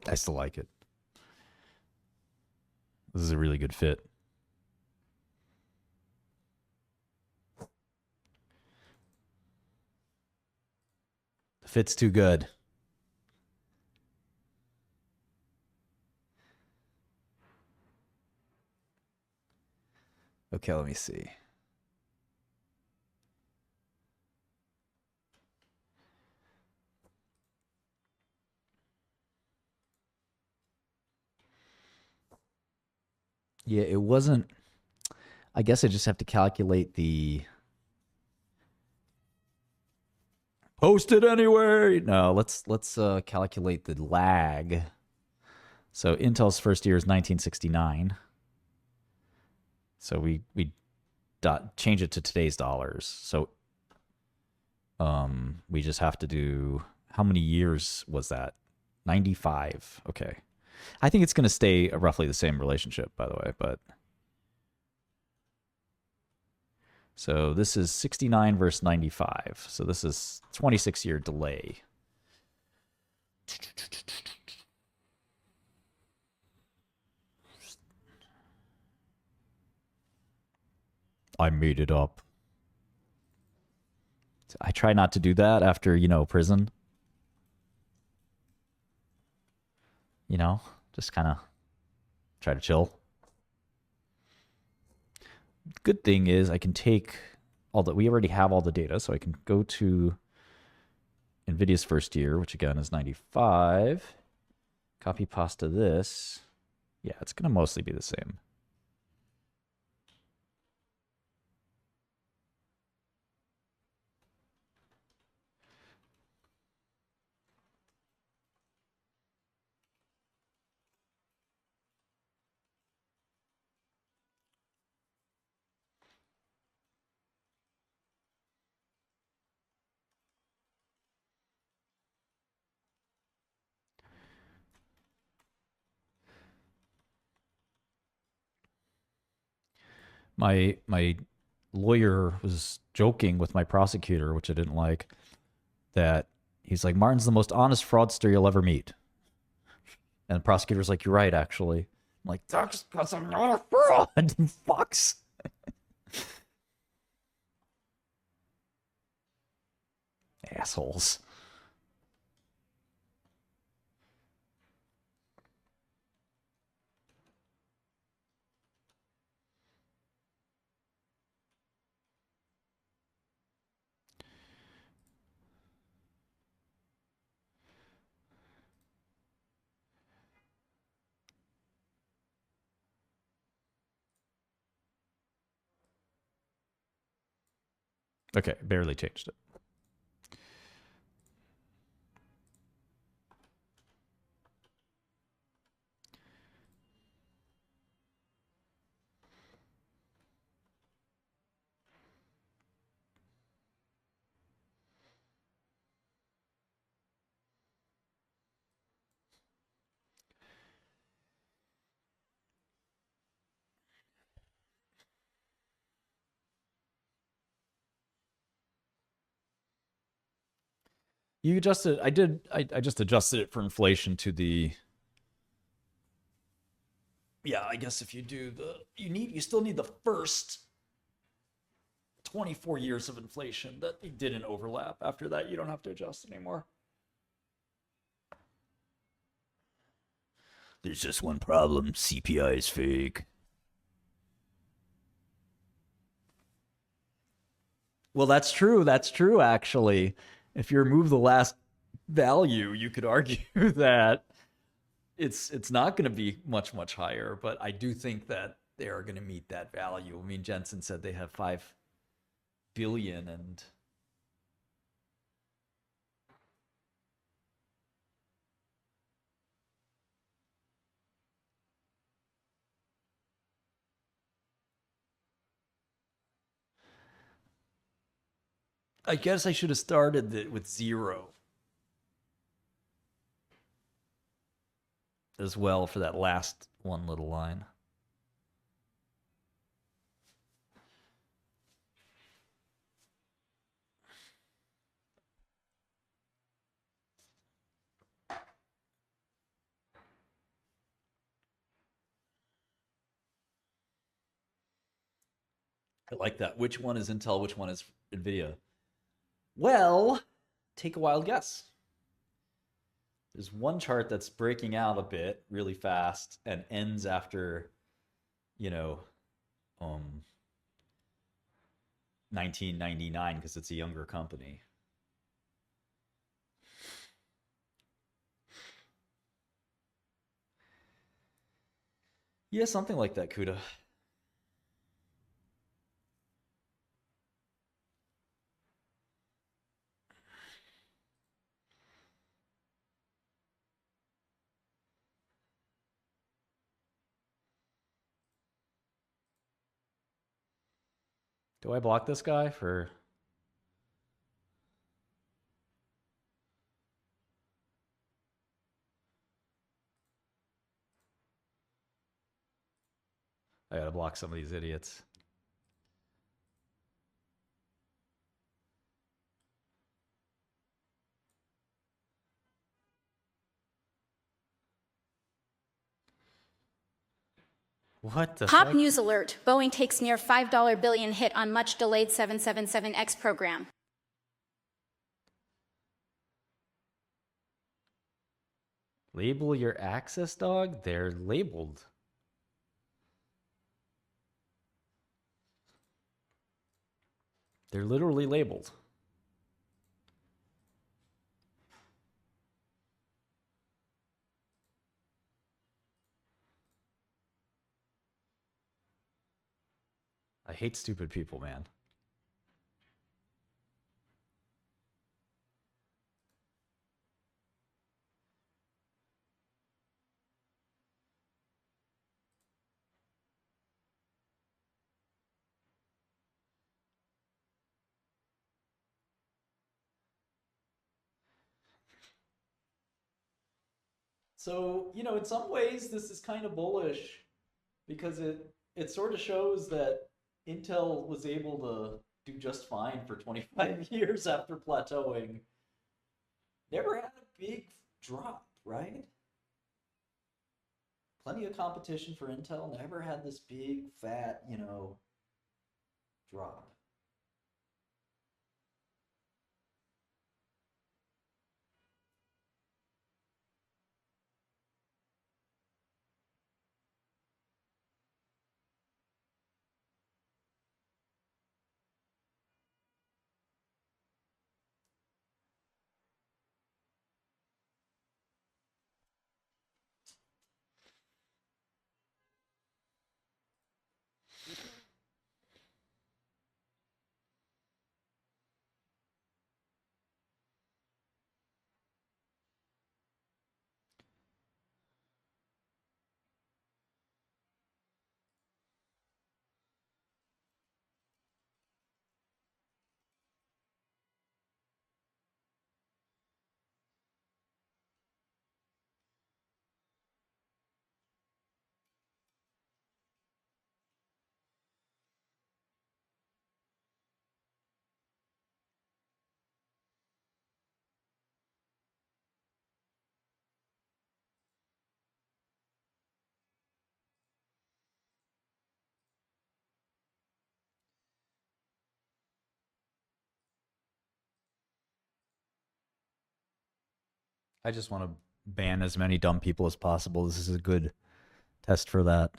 I still like it. This is a really good fit. The fit's too good. Okay, let me see. Yeah, it wasn't. I guess I just have to calculate the post it anyway. No, let's calculate the lag. So Intel's first year is 1969. So we change it to today's dollars. So we just have to do how many years was that? 95. Okay. I think it's going to stay roughly the same relationship, by the way, but so this is 69 versus 95. So this is 26-year delay. I made it up. I try not to do that after, prison. Just kind of try to chill. Good thing is I can take all that. We already have all the data, so I can go to Nvidia's first year, which again is 95. Copy pasta this. Yeah, it's going to mostly be the same. My lawyer was joking with my prosecutor, which I didn't like, that he's like, Martin's the most honest fraudster you'll ever meet. And the prosecutor's like, you're right, actually. I'm like, that's because I'm not a fraud, you fucks. Assholes. Okay, barely changed it. You adjusted. I did. I just adjusted it for inflation to the. Yeah, I guess if you do you still need the first 24 years of inflation that didn't overlap. After that, you don't have to adjust anymore. There's just one problem: CPI is fake. Well, that's true. That's true. Actually, if you remove the last value, you could argue that it's not going to be much higher, but I do think that they are going to meet that value. I mean, Jensen said they have 5 billion, and I guess I should have started with 0 as well for that last one little line. I like that. Which one is Intel? Which one is Nvidia? Well, take a wild guess. There's one chart that's breaking out a bit really fast and ends after, you know, um, 1999 because it's a younger company. Yeah, something like that, Kuda. Do I block this guy for... I gotta block some of these idiots. What the Pop heck? news alert. Boeing takes near $5 billion hit on much delayed 777X program. Label your access dog? They're labeled. They're literally labeled. I hate stupid people, man. So, in some ways, this is kind of bullish because it sort of shows that Intel was able to do just fine for 25 years after plateauing. Never had a big drop, right? Plenty of competition for Intel, never had this big, fat, drop. I just want to ban as many dumb people as possible. This is a good test for that.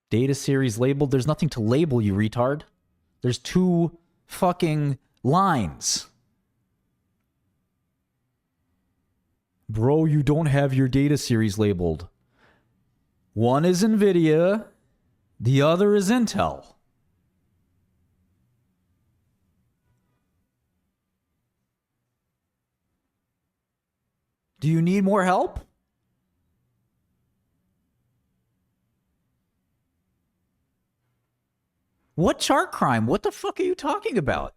Data series labeled. There's nothing to label, you retard. There's two fucking lines. Bro, you don't have your data series labeled. One is Nvidia, the other is Intel. Do you need more help? What chart crime? What the fuck are you talking about?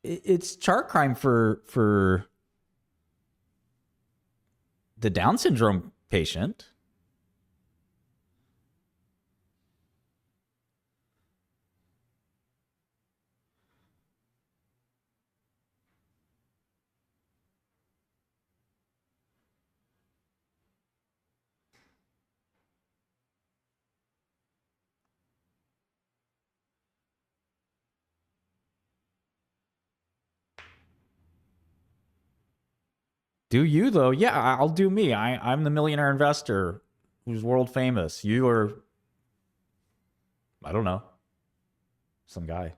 It's chart crime for the Down syndrome patient. Do you though? Yeah, I'll do me. I'm the millionaire investor who's world famous. You are, I don't know, some guy.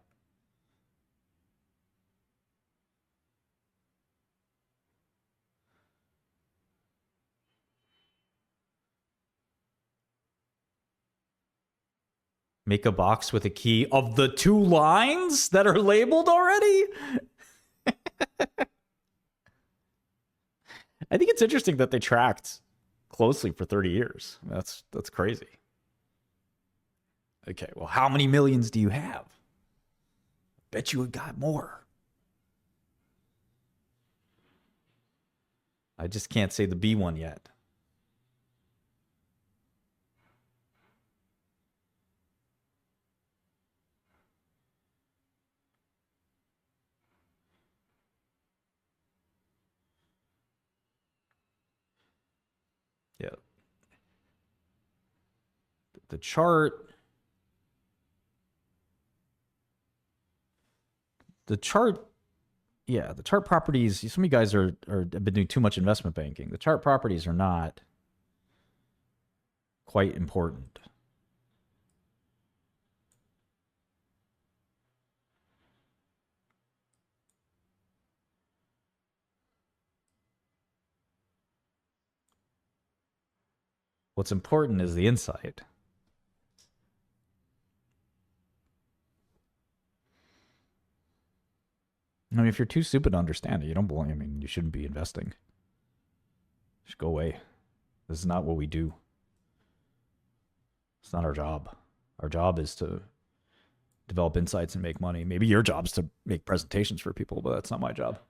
Make a box with a key of the 2 lines that are labeled already? I think it's interesting that they tracked closely for 30 years. That's crazy. Okay, well, how many millions do you have? Bet you got more. I just can't say the B one yet. Yeah. The chart. The chart. Yeah, the chart properties. Some of you guys have been doing too much investment banking. The chart properties are not quite important. What's important is the insight. I mean, if you're too stupid to understand it, you don't belong. I mean, you shouldn't be investing. Just go away. This is not what we do. It's not our job. Our job is to develop insights and make money. Maybe your job is to make presentations for people, but that's not my job.